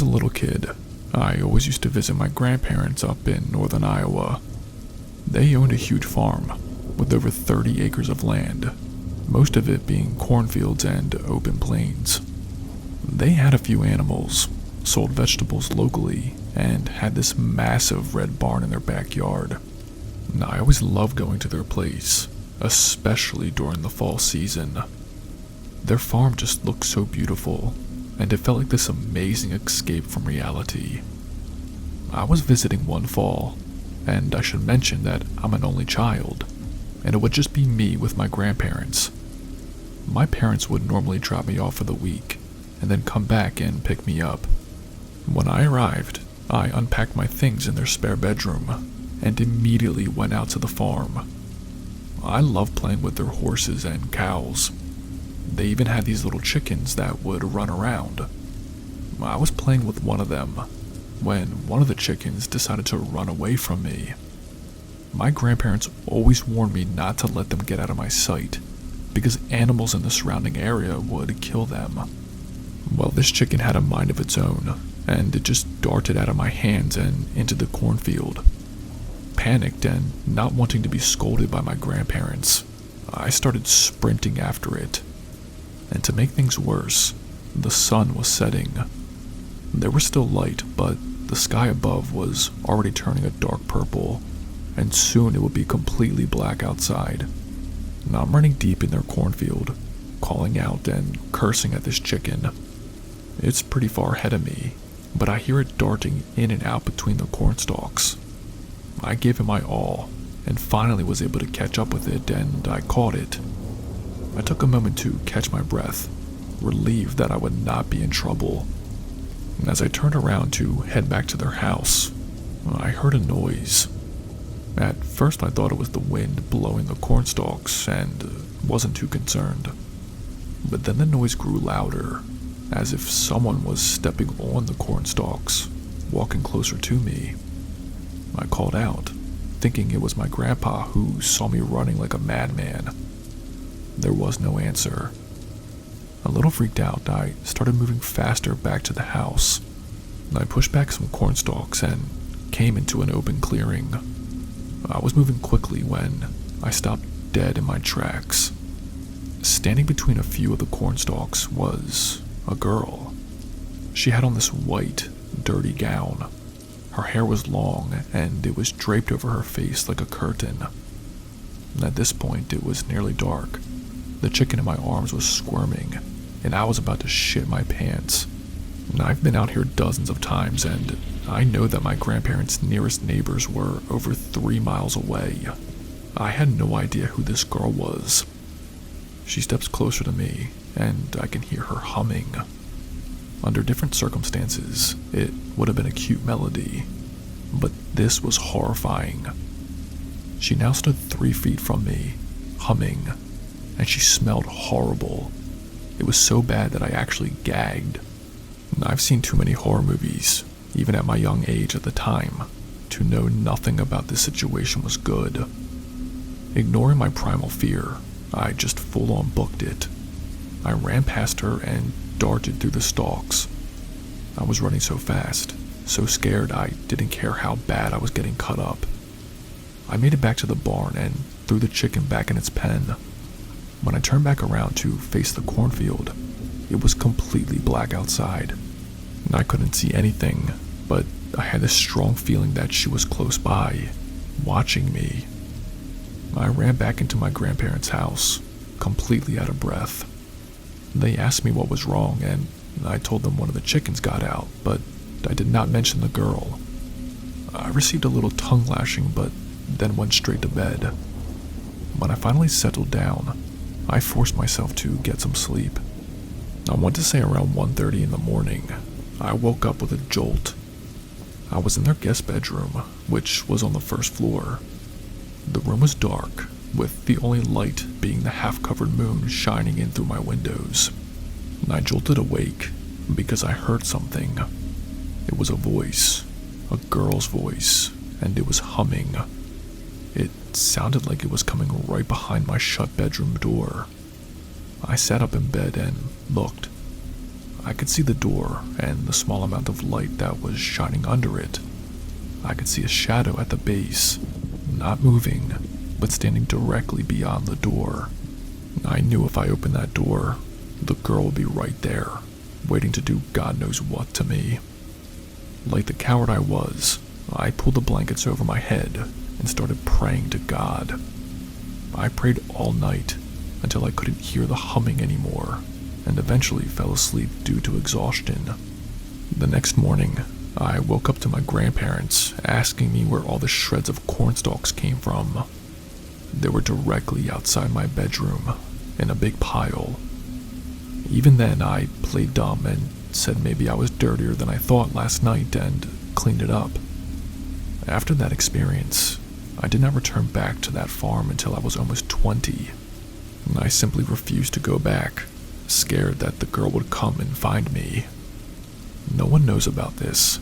was a little kid, I always used to visit my grandparents up in northern Iowa. They owned a huge farm with over 30 acres of land, most of it being cornfields and open plains. They had a few animals, sold vegetables locally, and had this massive red barn in their backyard. Now, I always loved going to their place, especially during the fall season. Their farm just looked so beautiful, and it felt like this amazing escape from reality. I was visiting one fall, and I should mention that I'm an only child, and it would just be me with my grandparents. My parents would normally drop me off for the week, and then come back and pick me up. When I arrived, I unpacked my things in their spare bedroom, and immediately went out to the farm. I loved playing with their horses and cows. They even had these little chickens that would run around. I was playing with one of them when one of the chickens decided to run away from me. My grandparents always warned me not to let them get out of my sight because animals in the surrounding area would kill them. Well, this chicken had a mind of its own, and it just darted out of my hands and into the cornfield. Panicked and not wanting to be scolded by my grandparents, I started sprinting after it. And to make things worse, the sun was setting. There was still light, but the sky above was already turning a dark purple, and soon it would be completely black outside. Now I'm running deep in their cornfield, calling out and cursing at this chicken. It's pretty far ahead of me, but I hear it darting in and out between the corn stalks. I gave it my all, and finally was able to catch up with it, and I caught it. I took a moment to catch my breath, relieved that I would not be in trouble. And as I turned around to head back to their house, I heard a noise. At first I thought it was the wind blowing the corn stalks and wasn't too concerned. But then the noise grew louder, as if someone was stepping on the corn stalks, walking closer to me. I called out, thinking it was my grandpa who saw me running like a madman. There was no answer. A little freaked out, I started moving faster back to the house. I pushed back some corn stalks and came into an open clearing. I was moving quickly when I stopped dead in my tracks. Standing between a few of the corn stalks was a girl. She had on this white, dirty gown. Her hair was long, and it was draped over her face like a curtain. At this point, it was nearly dark. The chicken in my arms was squirming, and I was about to shit my pants. And I've been out here dozens of times, and I know that my grandparents' nearest neighbors were over 3 miles away. I had no idea who this girl was. She steps closer to me, and I can hear her humming. Under different circumstances, it would have been a cute melody, but this was horrifying. She now stood 3 feet from me, humming, and she smelled horrible. It was so bad that I actually gagged. I've seen too many horror movies, even at my young age at the time, to know nothing about this situation was good. Ignoring my primal fear, I just full-on booked it. I ran past her and darted through the stalks. I was running so fast, so scared I didn't care how bad I was getting cut up. I made it back to the barn and threw the chicken back in its pen. When I turned back around to face the cornfield, it was completely black outside. I couldn't see anything, but I had this strong feeling that she was close by, watching me. I ran back into my grandparents' house, completely out of breath. They asked me what was wrong, and I told them one of the chickens got out, but I did not mention the girl. I received a little tongue lashing, but then went straight to bed. When I finally settled down, I forced myself to get some sleep. I want to say around 1:30 in the morning, I woke up with a jolt. I was in their guest bedroom, which was on the first floor. The room was dark, with the only light being the half-covered moon shining in through my windows. I jolted awake because I heard something. It was a voice, a girl's voice, and it was humming. It sounded like it was coming right behind my shut bedroom door. I sat up in bed and looked. I could see the door and the small amount of light that was shining under it. I could see a shadow at the base, not moving, but standing directly beyond the door. I knew if I opened that door, the girl would be right there, waiting to do God knows what to me. Like the coward I was, I pulled the blankets over my head and started praying to God. I prayed all night until I couldn't hear the humming anymore, and eventually fell asleep due to exhaustion. The next morning, I woke up to my grandparents asking me where all the shreds of corn stalks came from. They were directly outside my bedroom, in a big pile. Even then, I played dumb and said maybe I was dirtier than I thought last night and cleaned it up. After that experience, I did not return back to that farm until I was almost 20. I simply refused to go back, scared that the girl would come and find me. No one knows about this.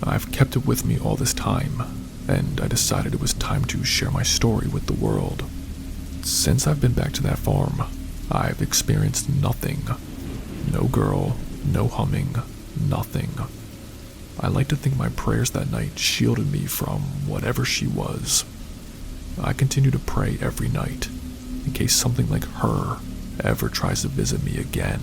I've kept it with me all this time, and I decided it was time to share my story with the world. Since I've been back to that farm, I've experienced nothing. No girl, no humming, nothing. I like to think my prayers that night shielded me from whatever she was. I continue to pray every night, in case something like her ever tries to visit me again.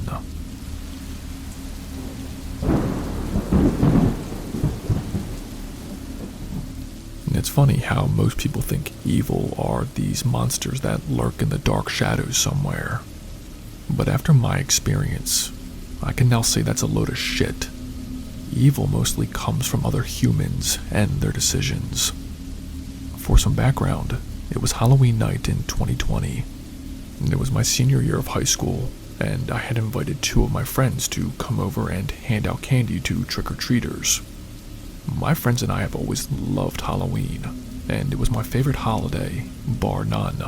It's funny how most people think evil are these monsters that lurk in the dark shadows somewhere. But after my experience, I can now say that's a load of shit. Evil mostly comes from other humans and their decisions. For some background, it was Halloween night in 2020. It was my senior year of high school, and I had invited 2 of my friends to come over and hand out candy to trick-or-treaters. My friends and I have always loved Halloween, and it was my favorite holiday, bar none.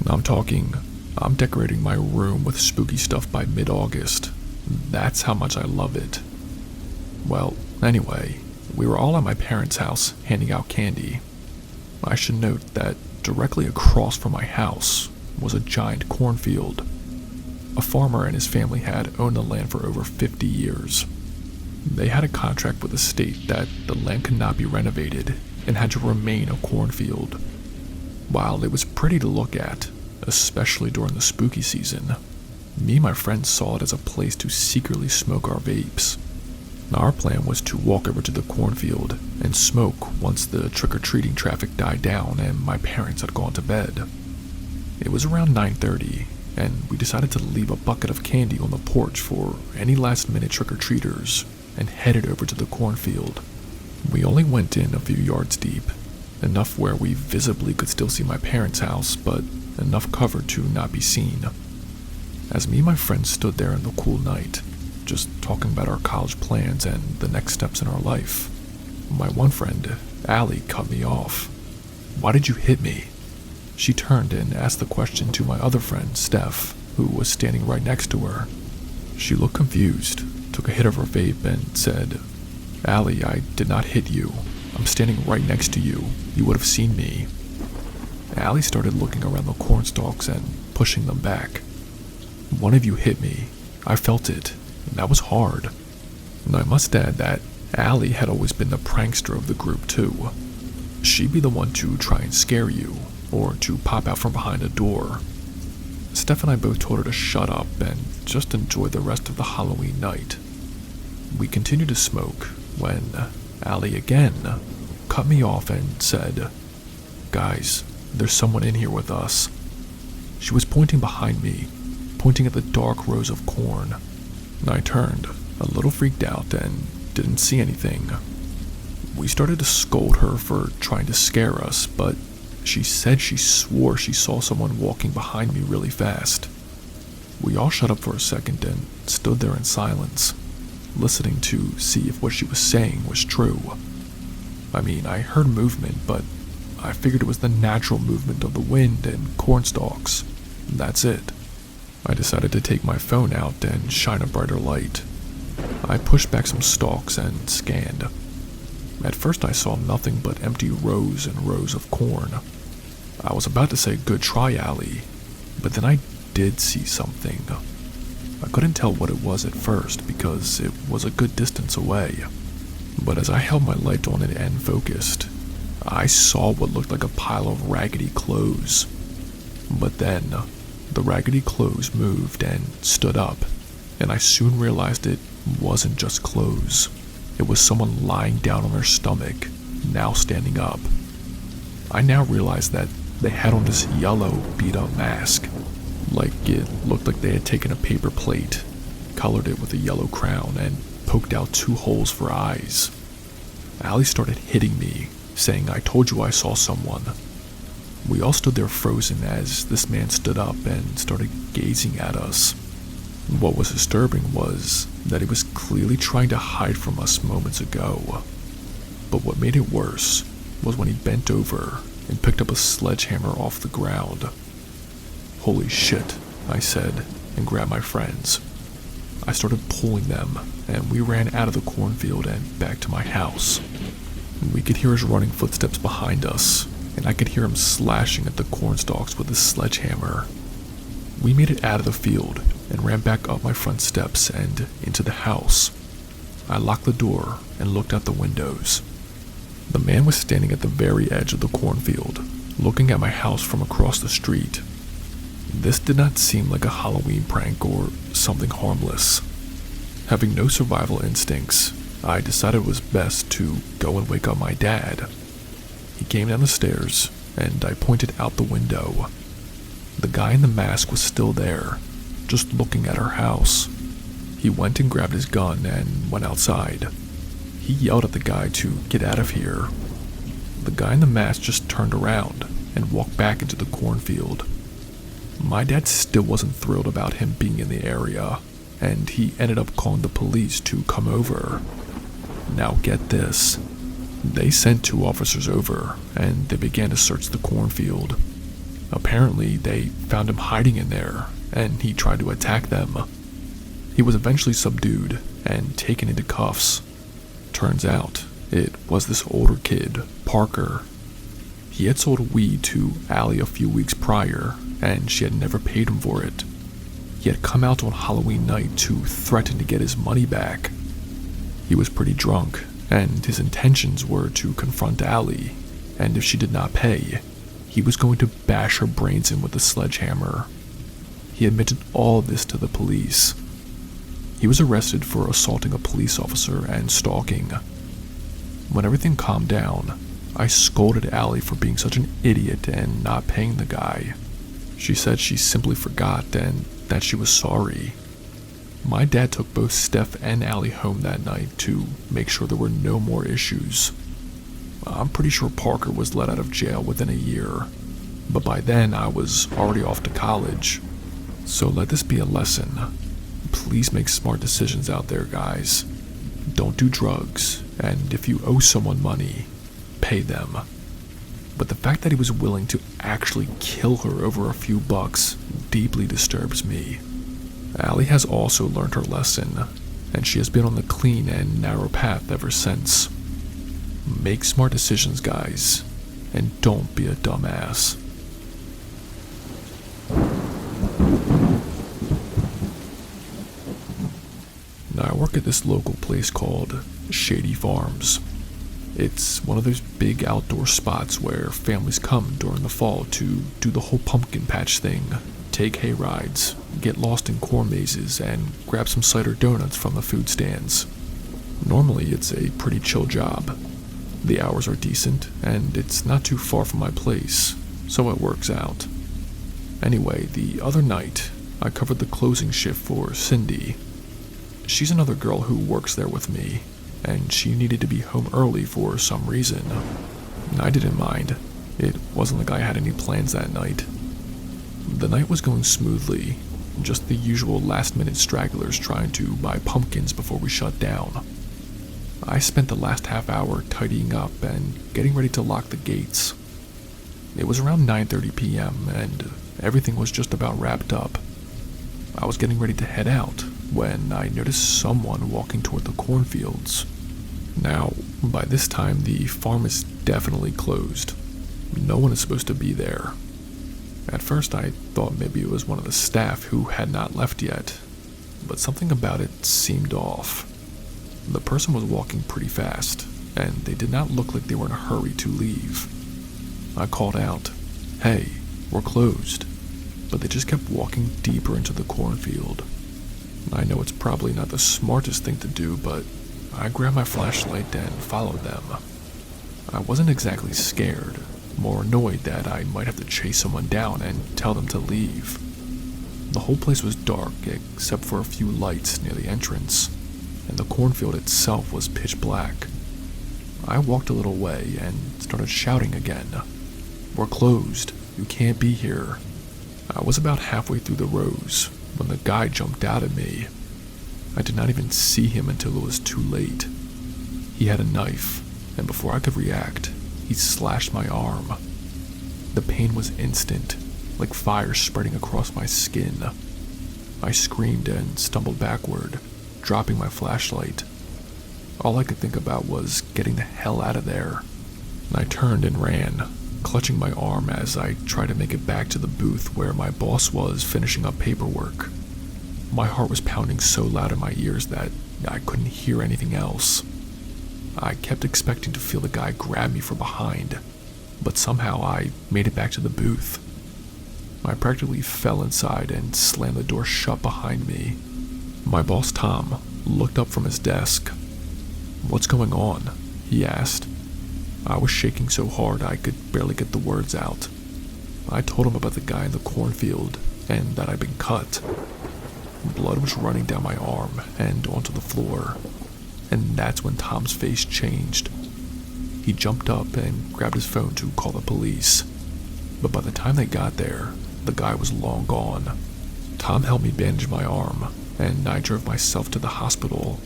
I'm decorating my room with spooky stuff by mid-August. That's how much I love it. Well, anyway, we were all at my parents' house handing out candy. I should note that directly across from my house was a giant cornfield. A farmer and his family had owned the land for over 50 years. They had a contract with the state that the land could not be renovated and had to remain a cornfield. While it was pretty to look at, especially during the spooky season, me and my friends saw it as a place to secretly smoke our vapes. Our plan was to walk over to the cornfield and smoke once the trick-or-treating traffic died down and my parents had gone to bed. It was around 9:30, and we decided to leave a bucket of candy on the porch for any last-minute trick-or-treaters and headed over to the cornfield. We only went in a few yards deep, enough where we visibly could still see my parents' house, but enough cover to not be seen. As me and my friends stood there in the cool night, just talking about our college plans and the next steps in our life, my one friend, Allie, cut me off. "Why did you hit me?" She turned and asked the question to my other friend, Steph, who was standing right next to her. She looked confused, took a hit of her vape, and said, "Allie, I did not hit you. I'm standing right next to you. You would have seen me." Allie started looking around the corn stalks and pushing them back. "One of you hit me. I felt it. That was hard." And I must add that Allie had always been the prankster of the group too. She'd be the one to try and scare you, or to pop out from behind a door. Steph and I both told her to shut up and just enjoy the rest of the Halloween night. We continued to smoke when Allie again cut me off and said, "Guys, there's someone in here with us." She was pointing behind me, pointing at the dark rows of corn. I turned, a little freaked out, and didn't see anything. We started to scold her for trying to scare us, but she said she swore she saw someone walking behind me really fast. We all shut up for a second and stood there in silence, listening to see if what she was saying was true. I mean, I heard movement, but I figured it was the natural movement of the wind and corn stalks. That's it. I decided to take my phone out and shine a brighter light. I pushed back some stalks and scanned. At first I saw nothing but empty rows and rows of corn. I was about to say, "Good try, Allie," but then I did see something. I couldn't tell what it was at first because it was a good distance away. But as I held my light on it and focused, I saw what looked like a pile of raggedy clothes. But then, the raggedy clothes moved and stood up, and I soon realized it wasn't just clothes. It was someone lying down on their stomach, now standing up. I now realized that they had on this yellow, beat-up mask. Like it looked like they had taken a paper plate, colored it with a yellow crown, and poked out 2 holes for eyes. Allie started hitting me, saying I told you I saw someone. We all stood there frozen as this man stood up and started gazing at us. What was disturbing was that he was clearly trying to hide from us moments ago. But what made it worse was when he bent over and picked up a sledgehammer off the ground. "Holy shit," I said, and grabbed my friends. I started pulling them, and we ran out of the cornfield and back to my house. We could hear his running footsteps behind us, and I could hear him slashing at the cornstalks with his sledgehammer. We made it out of the field and ran back up my front steps and into the house. I locked the door and looked out the windows. The man was standing at the very edge of the cornfield, looking at my house from across the street. This did not seem like a Halloween prank or something harmless. Having no survival instincts, I decided it was best to go and wake up my dad. He came down the stairs, and I pointed out the window. The guy in the mask was still there, just looking at our house. He went and grabbed his gun and went outside. He yelled at the guy to get out of here. The guy in the mask just turned around and walked back into the cornfield. My dad still wasn't thrilled about him being in the area, and he ended up calling the police to come over. Now get this. They sent 2 officers over, and they began to search the cornfield. Apparently, they found him hiding in there, and he tried to attack them. He was eventually subdued and taken into cuffs. Turns out, it was this older kid, Parker. He had sold weed to Allie a few weeks prior, and she had never paid him for it. He had come out on Halloween night to threaten to get his money back. He was pretty drunk, and his intentions were to confront Allie, and if she did not pay, he was going to bash her brains in with a sledgehammer. He admitted all this to the police. He was arrested for assaulting a police officer and stalking. When everything calmed down, I scolded Allie for being such an idiot and not paying the guy. She said she simply forgot and that she was sorry. My dad took both Steph and Allie home that night to make sure there were no more issues. I'm pretty sure Parker was let out of jail within a year, but by then I was already off to college. So let this be a lesson. Please make smart decisions out there, guys. Don't do drugs, and if you owe someone money, pay them. But the fact that he was willing to actually kill her over a few bucks deeply disturbs me. Allie has also learned her lesson, and she has been on the clean and narrow path ever since. Make smart decisions, guys, and don't be a dumbass. Now, I work at this local place called Shady Farms. It's one of those big outdoor spots where families come during the fall to do the whole pumpkin patch thing, take hay rides, get lost in corn mazes, and grab some cider donuts from the food stands. Normally, it's a pretty chill job. The hours are decent, and it's not too far from my place, so it works out. Anyway, the other night, I covered the closing shift for Cindy. She's another girl who works there with me, and she needed to be home early for some reason. I didn't mind. It wasn't like I had any plans that night. The night was going smoothly, just the usual last-minute stragglers trying to buy pumpkins before we shut down. I spent the last half hour tidying up and getting ready to lock the gates. It was around 9:30 p.m., and everything was just about wrapped up. I was getting ready to head out when I noticed someone walking toward the cornfields. Now, by this time, the farm is definitely closed. No one is supposed to be there. At first, I thought maybe it was one of the staff who had not left yet. but something about it seemed off. The person was walking pretty fast, and they did not look like they were in a hurry to leave. I called out, "Hey, we're closed," but they just kept walking deeper into the cornfield. I know it's probably not the smartest thing to do, but I grabbed my flashlight and followed them. I wasn't exactly scared, more annoyed that I might have to chase someone down and tell them to leave. The whole place was dark except for a few lights near the entrance, and the cornfield itself was pitch black. I walked a little way and started shouting again, "We're closed, you can't be here." I was about halfway through the rows when the guy jumped out at me. I did not even see him until it was too late. He had a knife, and before I could react, he slashed my arm. The pain was instant, like fire spreading across my skin. I screamed and stumbled backward, dropping my flashlight. All I could think about was getting the hell out of there. I turned and ran, clutching my arm as I tried to make it back to the booth where my boss was finishing up paperwork. My heart was pounding so loud in my ears that I couldn't hear anything else. I kept expecting to feel the guy grab me from behind, but somehow I made it back to the booth. I practically fell inside and slammed the door shut behind me. My boss, Tom, looked up from his desk. "What's going on?" he asked. I was shaking so hard I could barely get the words out. I told him about the guy in the cornfield and that I'd been cut. Blood was running down my arm and onto the floor, and that's when Tom's face changed. He jumped up and grabbed his phone to call the police, but by the time they got there, the guy was long gone. Tom helped me bandage my arm, and I drove myself to the hospital.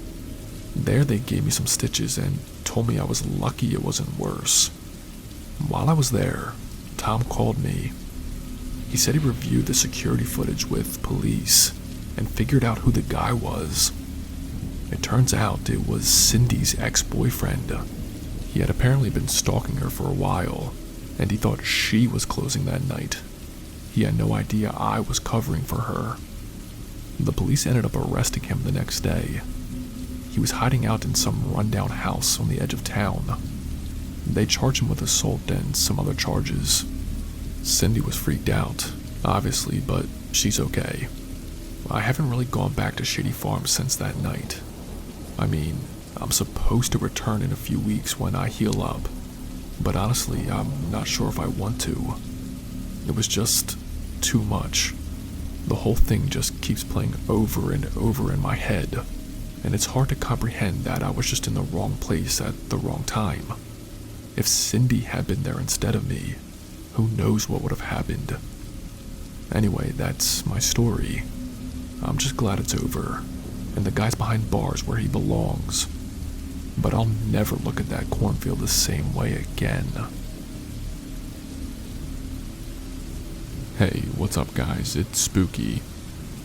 There they gave me some stitches and told me I was lucky it wasn't worse. While I was there, Tom called me. He said he reviewed the security footage with police and figured out who the guy was. It turns out it was Cindy's ex-boyfriend. He had apparently been stalking her for a while, and he thought she was closing that night. He had no idea I was covering for her. The police ended up arresting him the next day. He was hiding out in some rundown house on the edge of town. They charged him with assault and some other charges. Cindy was freaked out, obviously, but she's okay. I haven't really gone back to Shady Farm since that night. I mean, I'm supposed to return in a few weeks when I heal up, but honestly, I'm not sure if I want to. It was just too much. The whole thing just keeps playing over and over in my head, and it's hard to comprehend that I was just in the wrong place at the wrong time. If Cindy had been there instead of me, who knows what would have happened. Anyway, that's my story. I'm just glad it's over, and the guy's behind bars where he belongs. But I'll never look at that cornfield the same way again. Hey, what's up guys? It's Spooky.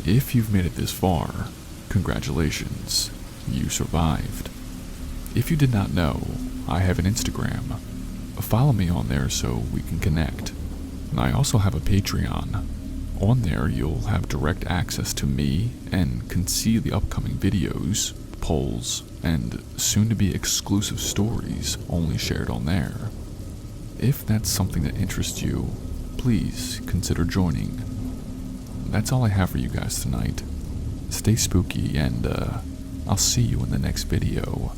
If you've made it this far, congratulations, you survived. If you did not know, I have an Instagram. Follow me on there so we can connect. I also have a Patreon. On there you'll have direct access to me and can see the upcoming videos, polls, and soon-to-be exclusive stories only shared on there. If that's something that interests you, please consider joining. That's all I have for you guys tonight. Stay spooky and I'll see you in the next video.